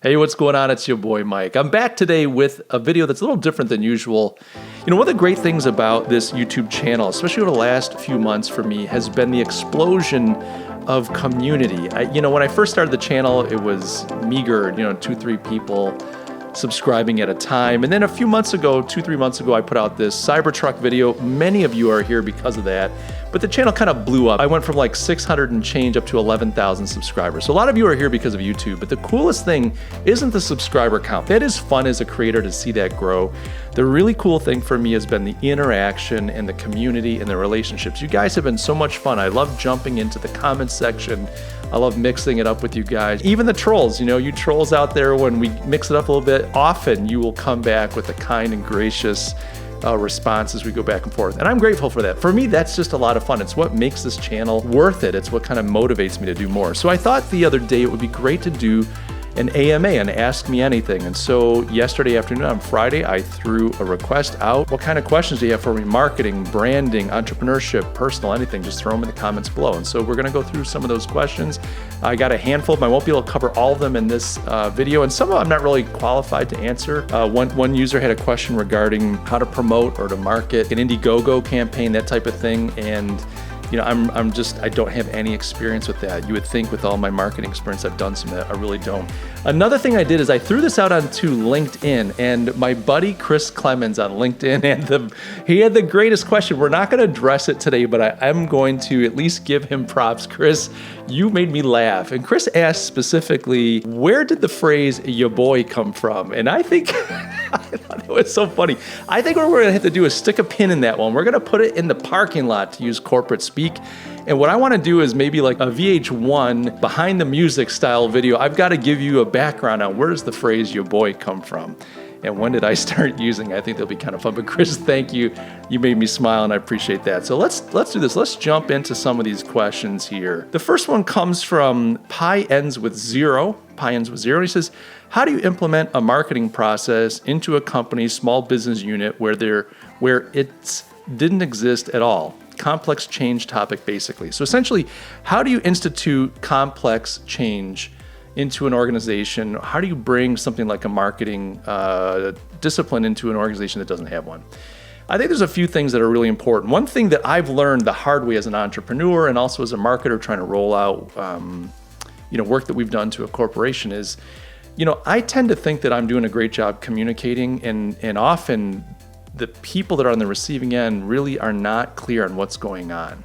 Hey, what's going on? It's your boy Mike. I'm back today with a video that's a little different than usual. One of the great things about this YouTube channel, especially over the last few months for me, has been the explosion of community. When I first started the channel, it was meager, 2-3 people subscribing at a time. And then a few months ago, 2-3 months ago, I put out this Cybertruck video. Many of you are here because of that. But the channel kind of blew up. I went from like 600 and change up to 11,000 subscribers. So a lot of you are here because of YouTube, but the coolest thing isn't the subscriber count. That is fun as a creator to see that grow. The really cool thing for me has been the interaction and the community and the relationships. You guys have been so much fun. I love jumping into the comments section. I love mixing it up with you guys. Even the trolls, you trolls out there, when we mix it up a little bit, often you will come back with a kind and gracious response as we go back and forth. And I'm grateful for that. For me, that's just a lot of fun. It's what makes this channel worth it. It's what kind of motivates me to do more. So I thought the other day it would be great to do an AMA, an Ask Me Anything. And so yesterday afternoon on Friday, I threw a request out. What kind of questions do you have for me? Marketing, branding, entrepreneurship, personal, anything, just throw them in the comments below. And so we're gonna go through some of those questions. I got a handful of them. I won't be able to cover all of them in this video, and some of them I'm not really qualified to answer. One user had a question regarding how to promote or to market an Indiegogo campaign, that type of thing. And I don't have any experience with that. You would think with all my marketing experience, I've done some of that. I really don't. Another thing I did is I threw this out onto LinkedIn, and my buddy Chris Clemens on LinkedIn, he had the greatest question. We're not gonna address it today, but I am going to at least give him props. Chris, you made me laugh. And Chris asked specifically, where did the phrase "ya boy" come from? And I think, I thought it was so funny. I think what we're gonna have to do is stick a pin in that one. We're gonna put it in the parking lot, to use corporate speak. And what I want to do is maybe like a VH1 behind the music style video. I've got to give you a background on where does the phrase "your boy" come from, and when did I start using it. I think that'll be kind of fun. But Chris, thank you. You made me smile, and I appreciate that. So let's do this. Let's jump into some of these questions here. The first one comes from Pi ends with zero. And he says, how do you implement a marketing process into a company's small business unit where it didn't exist at all? Complex change topic, basically. So essentially, how do you institute complex change into an organization? How do you bring something like a marketing discipline into an organization that doesn't have one? I think there's a few things that are really important. One thing that I've learned the hard way as an entrepreneur and also as a marketer trying to roll out work that we've done to a corporation is, I tend to think that I'm doing a great job communicating, and often the people that are on the receiving end really are not clear on what's going on.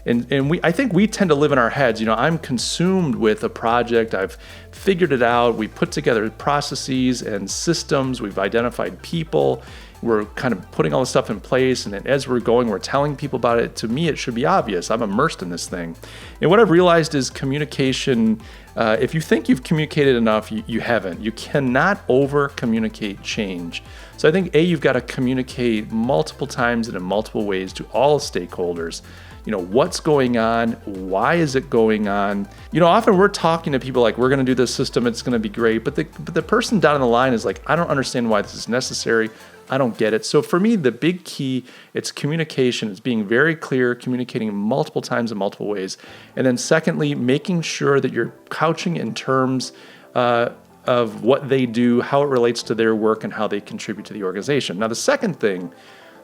And I think we tend to live in our heads. I'm consumed with a project. I've figured it out. We put together processes and systems. We've identified people. We're kind of putting all this stuff in place. And then as we're going, we're telling people about it. To me, it should be obvious. I'm immersed in this thing. And what I've realized is communication, if you think you've communicated enough, you haven't. You cannot over-communicate change. So I think, you've got to communicate multiple times and in multiple ways to all stakeholders. What's going on? Why is it going on? Often we're talking to people like, we're going to do this system, it's going to be great. But the person down the line is like, I don't understand why this is necessary. I don't get it. So for me, the big key, it's communication. It's being very clear, communicating multiple times in multiple ways. And then secondly, making sure that you're couching in terms of what they do, how it relates to their work, and how they contribute to the organization. Now, the second thing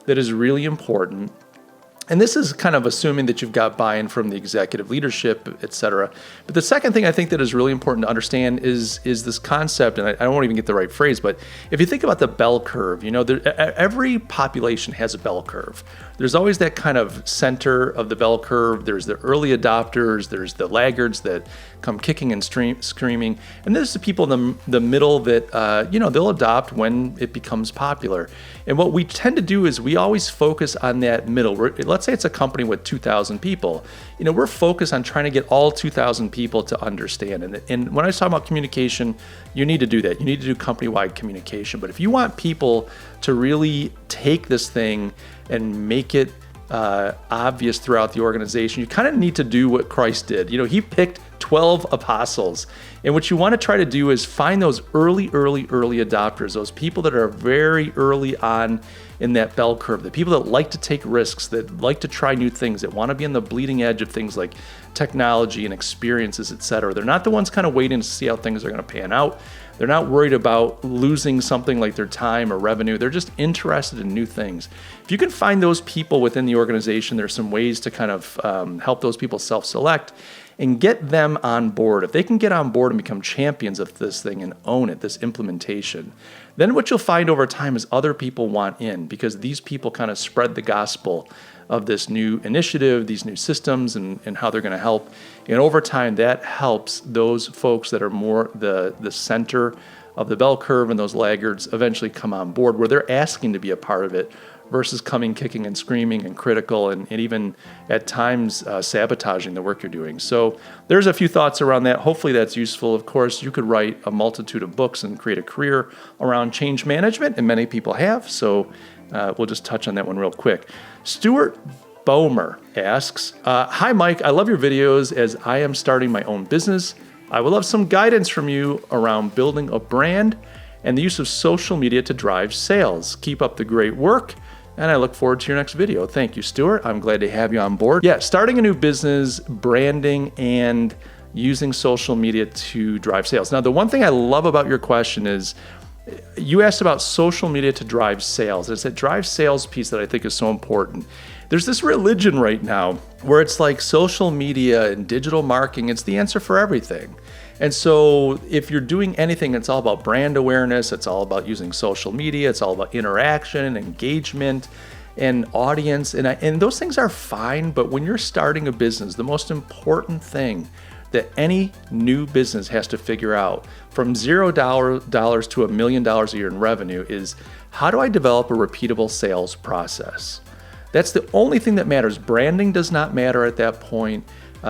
that is really important, and this is kind of assuming that you've got buy-in from the executive leadership, et cetera. But the second thing I think that is really important to understand is this concept, and I won't even get the right phrase, but if you think about the bell curve, every population has a bell curve. There's always that kind of center of the bell curve. There's the early adopters. There's the laggards that come kicking and screaming. And there's the people in the middle that, they'll adopt when it becomes popular. And what we tend to do is we always focus on that middle. Let's say it's a company with 2,000 people. We're focused on trying to get all 2,000 people to understand. And when I talk about communication, you need to do that. You need to do company-wide communication. But if you want people to really take this thing and make it obvious throughout the organization, you kind of need to do what Christ did. He picked 12 apostles. And what you want to try to do is find those early adopters, those people that are very early on in that bell curve, the people that like to take risks, that like to try new things, that want to be on the bleeding edge of things like technology and experiences, etc. They're not the ones kind of waiting to see how things are going to pan out. They're not worried about losing something like their time or revenue. They're just interested in new things. If you can find those people within the organization, there's some ways to kind of help those people self-select and get them on board. If they can get on board and become champions of this thing and own it, this implementation, then what you'll find over time is other people want in, because these people kind of spread the gospel of this new initiative, these new systems, and how they're going to help. And over time, that helps those folks that are more the center of the bell curve and those laggards eventually come on board, where they're asking to be a part of it versus coming kicking and screaming and critical and even at times sabotaging the work you're doing. So there's a few thoughts around that. Hopefully that's useful. Of course, you could write a multitude of books and create a career around change management, and many people have. So we'll just touch on that one real quick. Stuart Bomer asks, hi, Mike. I love your videos as I am starting my own business. I would love some guidance from you around building a brand and the use of social media to drive sales. Keep up the great work, and I look forward to your next video. Thank you, Stuart. I'm glad to have you on board. Yeah, starting a new business, branding, and using social media to drive sales. Now, the one thing I love about your question is you asked about social media to drive sales. It's that drive sales piece that I think is so important. There's this religion right now where it's like social media and digital marketing, it's the answer for everything. And so if you're doing anything, it's all about brand awareness, it's all about using social media, it's all about interaction and engagement and audience. And those things are fine, but when you're starting a business, the most important thing that any new business has to figure out from $0 to $1 million a year in revenue is, how do I develop a repeatable sales process? That's the only thing that matters. Branding does not matter at that point.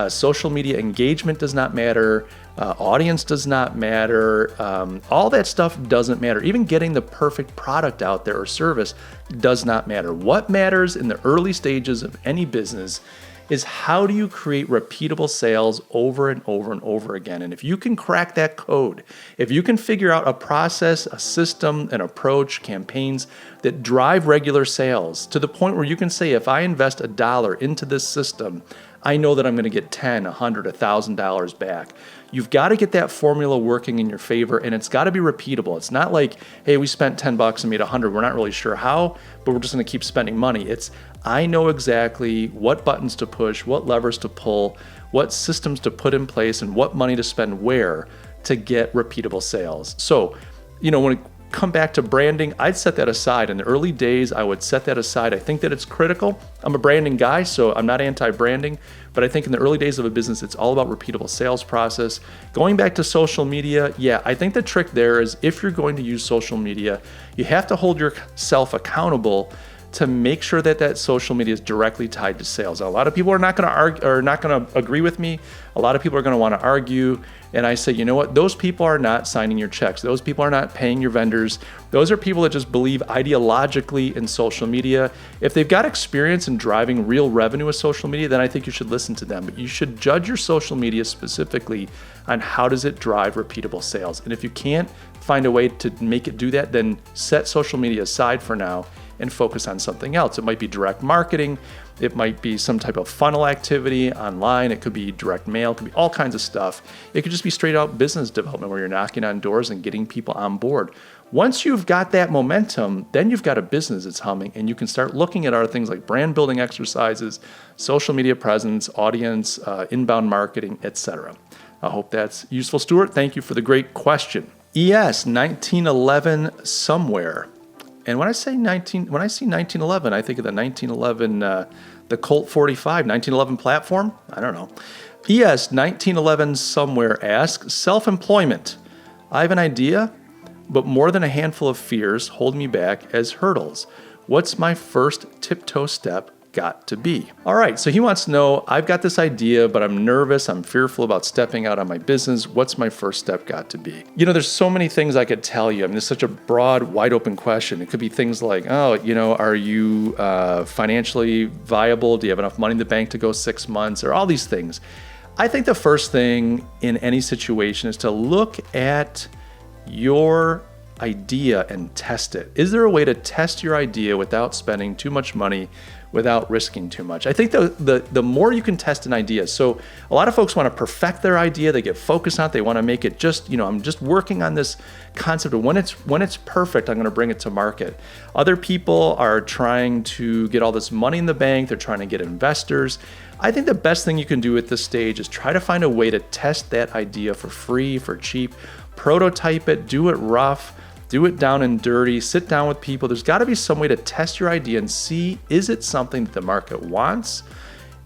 Social media engagement does not matter. Audience does not matter. All that stuff doesn't matter. Even getting the perfect product out there or service does not matter. What matters in the early stages of any business is, how do you create repeatable sales over and over and over again? And if you can crack that code, if you can figure out a process, a system, an approach, campaigns that drive regular sales to the point where you can say, if I invest $1 into this system, I know that I'm going to get $10, $100, $1,000 back. You've got to get that formula working in your favor, and it's got to be repeatable. It's not like, hey, we spent $10 and made $100. We're not really sure how, but we're just going to keep spending money. It's, I know exactly what buttons to push, what levers to pull, what systems to put in place, and what money to spend where to get repeatable sales. So, when it come back to branding, I'd set that aside. In the early days, I would set that aside. I think that it's critical. I'm a branding guy, so I'm not anti-branding, but I think in the early days of a business, it's all about repeatable sales process. Going back to social media, yeah, I think the trick there is, if you're going to use social media, you have to hold yourself accountable to make sure that that social media is directly tied to sales. Now, a lot of people are not going to argue or not going to agree with me. A lot of people are going to want to argue. And I say, you know what? Those people are not signing your checks. Those people are not paying your vendors. Those are people that just believe ideologically in social media. If they've got experience in driving real revenue with social media, then I think you should listen to them. But you should judge your social media specifically on how does it drive repeatable sales. And if you can't find a way to make it do that, then set social media aside for now and focus on something else. It might be direct marketing. It might be some type of funnel activity online. It could be direct mail. It could be all kinds of stuff. It could just be straight out business development where you're knocking on doors and getting people on board. Once you've got that momentum, then you've got a business that's humming, and you can start looking at other things like brand building exercises, social media presence, audience, inbound marketing, etc. I hope that's useful, Stuart. Thank you for the great question. ES 1911 somewhere. And when I see 1911, I think of the 1911, the Colt 45, 1911 platform. I don't know. ES 1911 somewhere asks, self-employment. I have an idea, but more than a handful of fears hold me back as hurdles. What's my first tiptoe step got to be? All right, so he wants to know, I've got this idea, but I'm nervous, I'm fearful about stepping out on my business. What's my first step got to be? There's so many things I could tell you. I mean, it's such a broad, wide open question. It could be things like, are you financially viable? Do you have enough money in the bank to go 6 months? Or all these things. I think the first thing in any situation is to look at your idea and test it. Is there a way to test your idea without spending too much money, without risking too much? I think the more you can test an idea, so a lot of folks want to perfect their idea, they get focused on it, they want to make it just, I'm just working on this concept of when it's perfect, I'm going to bring it to market. Other people are trying to get all this money in the bank, they're trying to get investors. I think the best thing you can do at this stage is try to find a way to test that idea for free, for cheap, prototype it, do it rough, do it down and dirty, sit down with people. There's got to be some way to test your idea and see, is it something that the market wants?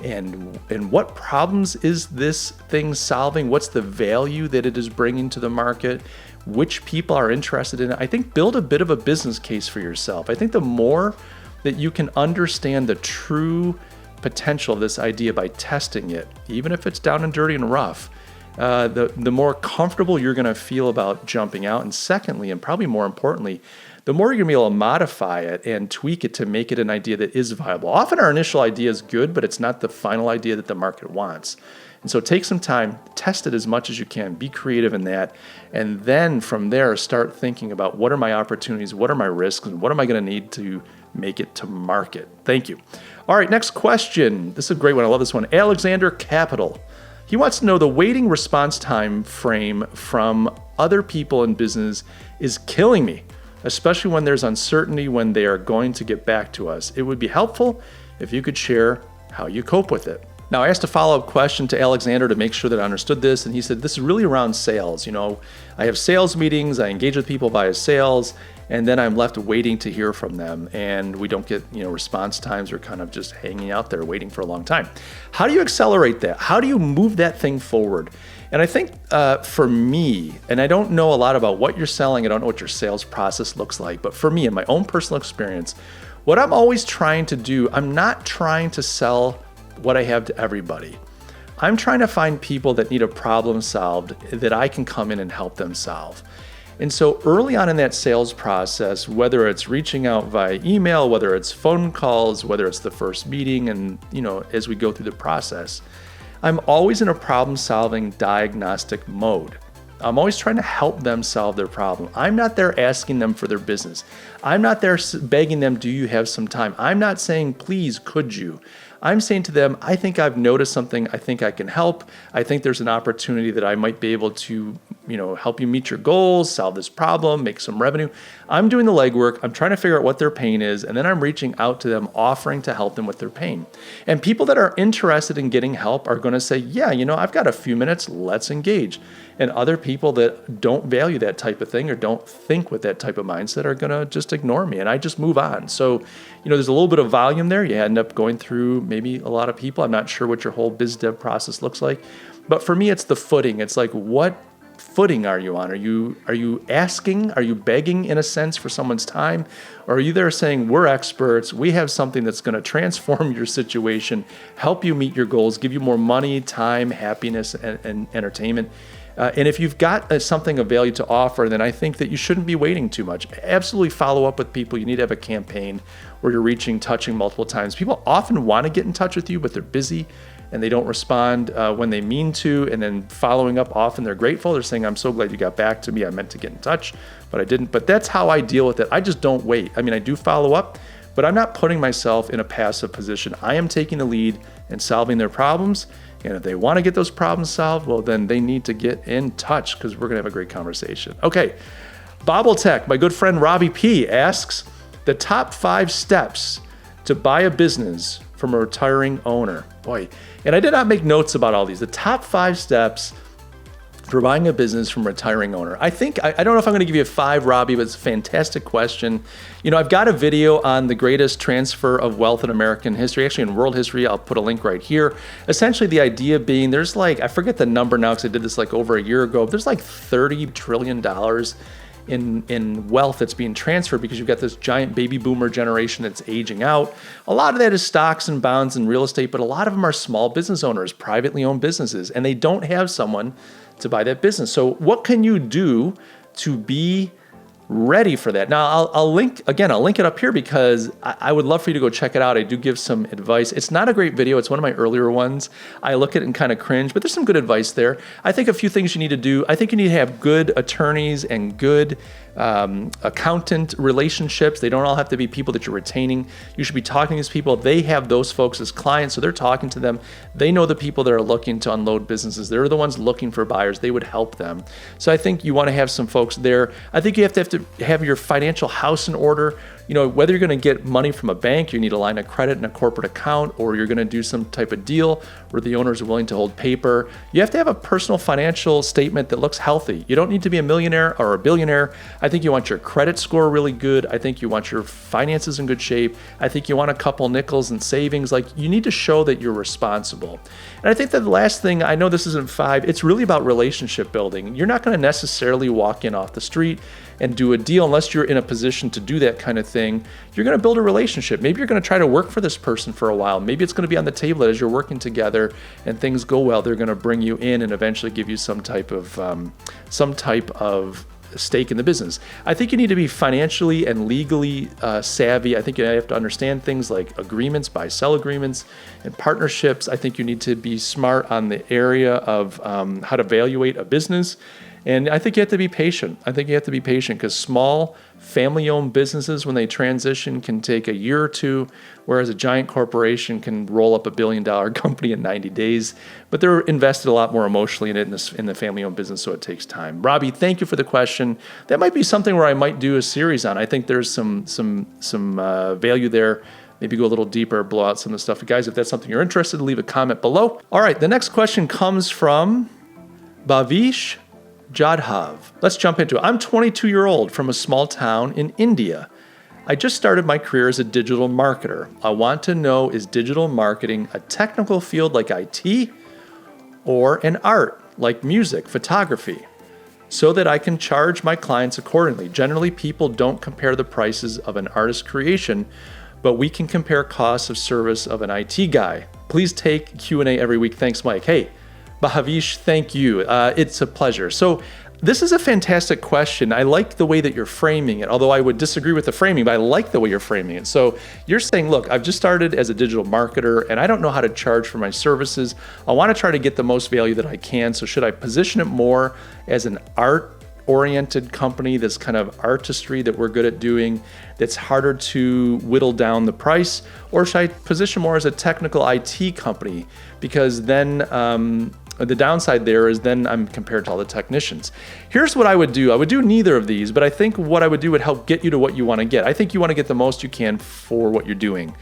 And what problems is this thing solving? What's the value that it is bringing to the market? Which people are interested in it? I think build a bit of a business case for yourself. I think the more that you can understand the true potential of this idea by testing it, even if it's down and dirty and rough, the more comfortable you're going to feel about jumping out. And secondly, and probably more importantly, the more you're going to be able to modify it and tweak it to make it an idea that is viable. Often our initial idea is good, but it's not the final idea that the market wants. And so take some time, test it as much as you can, be creative in that, and then from there start thinking about what are my opportunities, what are my risks, and what am I going to need to make it to market. Thank you. All right, next question. This is a great one. I love this one. Alexander Capital. He wants to know the waiting response time frame from other people in business is killing me, especially when there's uncertainty when they are going to get back to us. It would be helpful if you could share how you cope with it. Now, I asked a follow-up question to Alexander to make sure that I understood this, and he said, this is really around sales. I have sales meetings, I engage with people via sales, and then I'm left waiting to hear from them, and we don't get, response times. We're kind of just hanging out there waiting for a long time. How do you accelerate that? How do you move that thing forward? And I think for me, and I don't know a lot about what you're selling, I don't know what your sales process looks like, but for me, in my own personal experience, what I'm always trying to do, I'm not trying to sell what I have to everybody. I'm trying to find people that need a problem solved that I can come in and help them solve. And so early on in that sales process, whether it's reaching out via email, whether it's phone calls, whether it's the first meeting, and as we go through the process, I'm always in a problem-solving diagnostic mode. I'm always trying to help them solve their problem. I'm not there asking them for their business. I'm not there begging them, do you have some time? I'm not saying, please, could you? I'm saying to them, I think I've noticed something. I think I can help. I think there's an opportunity that I might be able to, help you meet your goals, solve this problem, make some revenue. I'm doing the legwork. I'm trying to figure out what their pain is. And then I'm reaching out to them, offering to help them with their pain. And people that are interested in getting help are going to say, yeah, I've got a few minutes. Let's engage. And other people that don't value that type of thing or don't think with that type of mindset are going to just ignore me. And I just move on. So, there's a little bit of volume there. You end up going through maybe a lot of people. I'm not sure what your whole biz dev process looks like. But for me, it's the footing. It's like, what footing are you on? Are you asking? Are you begging in a sense for someone's time? Or are you there saying, we're experts, we have something that's going to transform your situation, help you meet your goals, give you more money, time, happiness, and entertainment? And if you've got something of value to offer, then I think that you shouldn't be waiting too much. Absolutely follow up with people. You need to have a campaign where you're touching multiple times. People often want to get in touch with you, but they're busy and they don't respond when they mean to. And then following up, often they're grateful. They're saying, I'm so glad you got back to me. I meant to get in touch, but I didn't. But that's how I deal with it. I just don't wait. I do follow up, but I'm not putting myself in a passive position. I am taking the lead and solving their problems. And if they want to get those problems solved, well, then they need to get in touch because we're going to have a great conversation. Okay, Bobble Tech, my good friend Robbie P. asks the top 5 steps to buy a business from a retiring owner. Boy, and I did not make notes about all these. The top 5 steps for buying a business from a retiring owner. I think, I don't know if I'm going to give you a 5, Robbie, but it's a fantastic question. I've got a video on the greatest transfer of wealth in American history, actually in world history. I'll put a link right here. Essentially, the idea being there's I forget the number now because I did this over a year ago. There's $30 trillion in wealth that's being transferred because you've got this giant baby boomer generation that's aging out. A lot of that is stocks and bonds and real estate, but a lot of them are small business owners, privately owned businesses, and they don't have someone to buy that business. So what can you do to be ready for that. Now, I'll link it up here because I would love for you to go check it out. I do give some advice. It's not a great video. It's one of my earlier ones. I look at it and kind of cringe, but there's some good advice there. I think a few things you need to do. I think you need to have good attorneys and good accountant relationships. They don't all have to be people that you're retaining. You should be talking to these people. They have those folks as clients, so they're talking to them. They know the people that are looking to unload businesses. They're the ones looking for buyers. They would help them. So I think you want to have some folks there. I think you have to have your financial house in order. You know, whether you're going to get money from a bank, you need a line of credit and a corporate account, or you're going to do some type of deal where the owners are willing to hold paper. You have to have a personal financial statement that looks healthy. You don't need to be a millionaire or a billionaire. I think you want your credit score really good. I think you want your finances in good shape. I think you want a couple nickels in savings. Like, you need to show that you're responsible. And I think that the last thing, I know this isn't 5, it's really about relationship building. You're not going to necessarily walk in off the street and do a deal unless you're in a position to do that kind of thing. You're going to build a relationship. Maybe you're going to try to work for this person for a while. Maybe it's going to be on the table as you're working together and things go well. They're going to bring you in and eventually give you some type of stake in the business. I think you need to be financially and legally savvy. I think you have to understand things like agreements, buy-sell agreements, and partnerships. I think you need to be smart on the area of how to evaluate a business. And I think you have to be patient. Because small family-owned businesses, when they transition, can take a year or two, whereas a giant corporation can roll up $1 billion company in 90 days. But they're invested a lot more emotionally in it in the family-owned business, so it takes time. Robbie, thank you for the question. That might be something where I might do a series on. I think there's some value there. Maybe go a little deeper, blow out some of the stuff. Guys, if that's something you're interested in, leave a comment below. All right, the next question comes from Bhavish Jadhav. Let's jump into it. I'm 22-year-old from a small town in India. I just started my career as a digital marketer. I want to know, is digital marketing a technical field like IT or an art like music, photography, so that I can charge my clients accordingly? Generally, people don't compare the prices of an artist's creation, but we can compare costs of service of an IT guy. Please take Q&A every week. Thanks, Mike. Hey, Bhavish, thank you. It's a pleasure. So this is a fantastic question. I like the way that you're framing it, although I would disagree with the framing, but I like the way you're framing it. So you're saying, look, I've just started as a digital marketer and I don't know how to charge for my services. I want to try to get the most value that I can. So should I position it more as an art-oriented company, this kind of artistry that we're good at doing, that's harder to whittle down the price? Or should I position more as a technical IT company? Because then the downside there is then I'm compared to all the technicians. Here's what I would do. I would do neither of these, but I think what I would do would help get you to what you want to get. I think you want to get the most you can for what you're doing.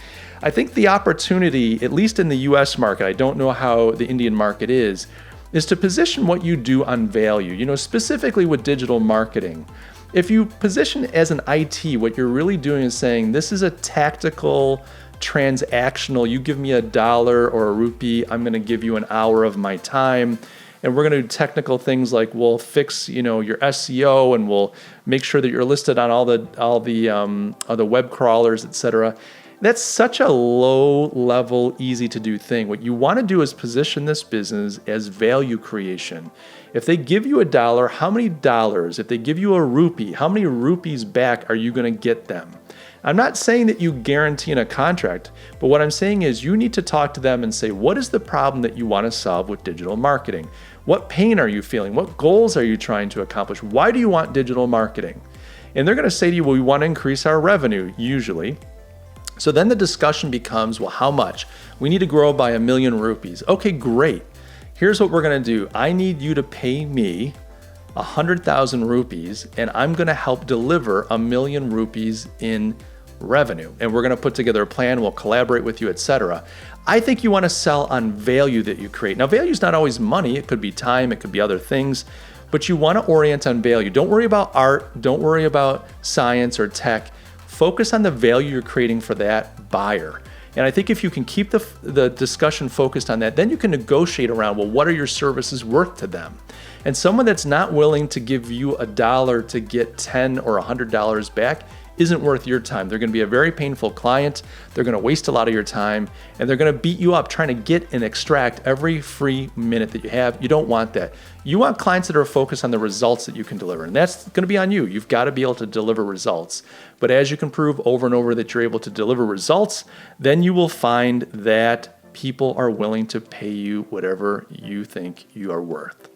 I think the opportunity, at least in the US market, I don't know how the Indian market is to position what you do on value. You know, specifically with digital marketing. If you position as an IT, what you're really doing is saying, this is a tactical, transactional, you give me $1 or a rupee, I'm going to give you an hour of my time, and we're going to do technical things like we'll fix, your SEO, and we'll make sure that you're listed on all the web crawlers, etc. That's such a low level, easy to do thing. What you want to do is position this business as value creation. If they give you $1, how many dollars? If they give you a rupee, how many rupees back are you going to get them? I'm not saying that you guarantee in a contract, but what I'm saying is you need to talk to them and say, what is the problem that you want to solve with digital marketing? What pain are you feeling? What goals are you trying to accomplish? Why do you want digital marketing? And they're going to say to you, well, we want to increase our revenue, usually. So then the discussion becomes, well, how much? We need to grow by 1 million rupees. Okay, great. Here's what we're going to do. I need you to pay me 100,000 rupees, and I'm going to help deliver 1 million rupees in revenue. And we're going to put together a plan. We'll collaborate with you, etc. I think you want to sell on value that you create. Now, value is not always money. It could be time. It could be other things. But you want to orient on value. Don't worry about art. Don't worry about science or tech. Focus on the value you're creating for that buyer. And I think if you can keep the discussion focused on that, then you can negotiate around, well, what are your services worth to them? And someone that's not willing to give you $1 to get $10 or $100 back isn't worth your time. They're going to be a very painful client. They're going to waste a lot of your time, and they're going to beat you up trying to get and extract every free minute that you have. You don't want that. You want clients that are focused on the results that you can deliver, and that's going to be on you. You've got to be able to deliver results. But as you can prove over and over that you're able to deliver results, then you will find that people are willing to pay you whatever you think you are worth.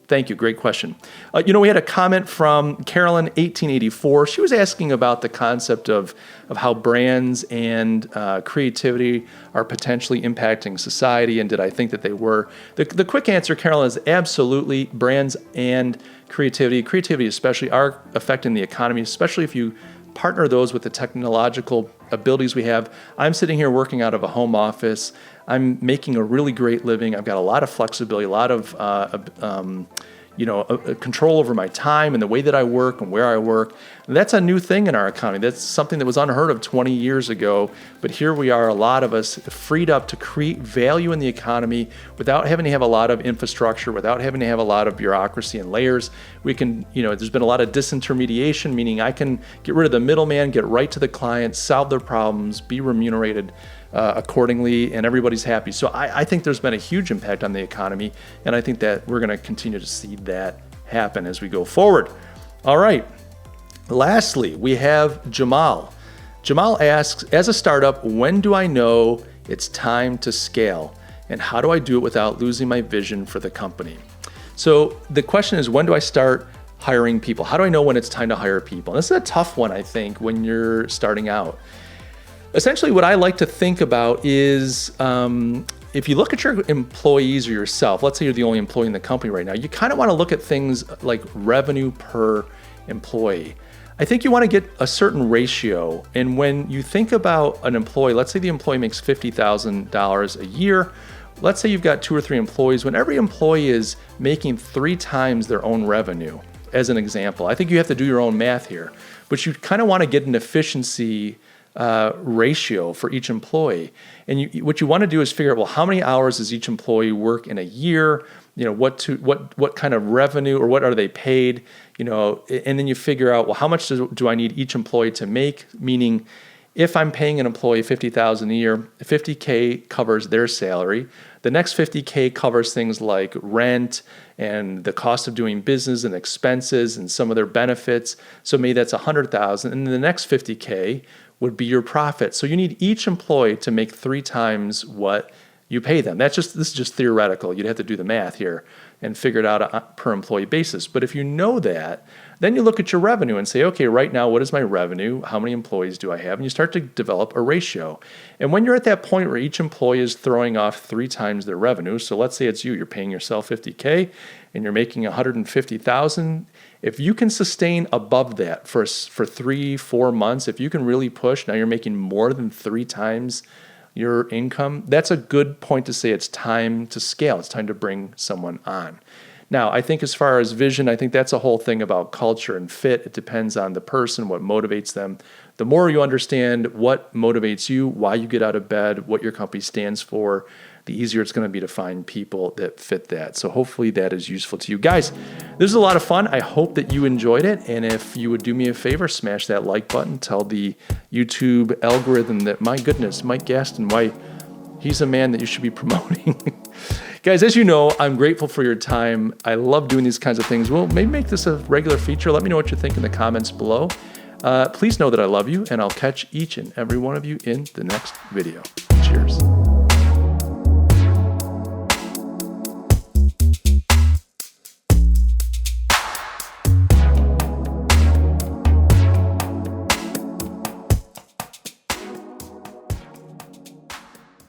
Thank you. Great question. We had a comment from Carolyn, 1884. She was asking about the concept of how brands and creativity are potentially impacting society, and did I think that they were? The quick answer, Carolyn, is absolutely. Brands and creativity especially, are affecting the economy, especially if you partner those with the technological abilities we have. I'm sitting here working out of a home office. I'm making a really great living. I've got a lot of flexibility, a lot of control over my time and the way that I work and where I work. And that's a new thing in our economy. That's something that was unheard of 20 years ago. But here we are, a lot of us freed up to create value in the economy without having to have a lot of infrastructure, without having to have a lot of bureaucracy and layers. We can, there's been a lot of disintermediation, meaning I can get rid of the middleman, get right to the client, solve their problems, be remunerated accordingly, and everybody's happy. So I think there's been a huge impact on the economy, and I think that we're going to continue to see that happen as we go forward. All right. Lastly, we have Jamal. Jamal asks, as a startup, when do I know it's time to scale? And how do I do it without losing my vision for the company? So the question is, when do I start hiring people? How do I know when it's time to hire people? And this is a tough one, I think, when you're starting out. Essentially, what I like to think about is if you look at your employees or yourself, let's say you're the only employee in the company right now, you kind of want to look at things like revenue per employee. I think you want to get a certain ratio. And when you think about an employee, let's say the employee makes $50,000 a year. Let's say you've got 2 or 3 employees. When every employee is making 3 times their own revenue, as an example, I think you have to do your own math here. But you kind of want to get an efficiency ratio for each employee. And what you want to do is figure out, well, how many hours does each employee work in a year? What kind of revenue, or what are they paid? And then you figure out, well, how much do I need each employee to make? Meaning, if I'm paying an employee $50,000 a year, $50K covers their salary. The next $50K covers things like rent and the cost of doing business and expenses and some of their benefits. So maybe that's $100,000. And then the next $50K would be your profit. So you need each employee to make 3 times what you pay them. This is just theoretical. You'd have to do the math here and figure it out on a per employee basis. But if you know that, then you look at your revenue and say, okay, right now, what is my revenue? How many employees do I have? And you start to develop a ratio. And when you're at that point where each employee is throwing off 3 times their revenue, so let's say it's you're paying yourself $50K and you're making $150,000. If you can sustain above that for 3-4 months, if you can really push, now you're making more than 3 times your income, that's a good point to say it's time to scale. It's time to bring someone on. Now, I think as far as vision, I think that's a whole thing about culture and fit. It depends on the person, what motivates them. The more you understand what motivates you, why you get out of bed, what your company stands for, the easier it's going to be to find people that fit that. So hopefully that is useful to you. Guys, this is a lot of fun. I hope that you enjoyed it. And if you would do me a favor, smash that like button. Tell the YouTube algorithm that, my goodness, Mike Gastin, why he's a man that you should be promoting. Guys, as you know, I'm grateful for your time. I love doing these kinds of things. We'll maybe make this a regular feature. Let me know what you think in the comments below. Please know that I love you, and I'll catch each and every one of you in the next video. Cheers.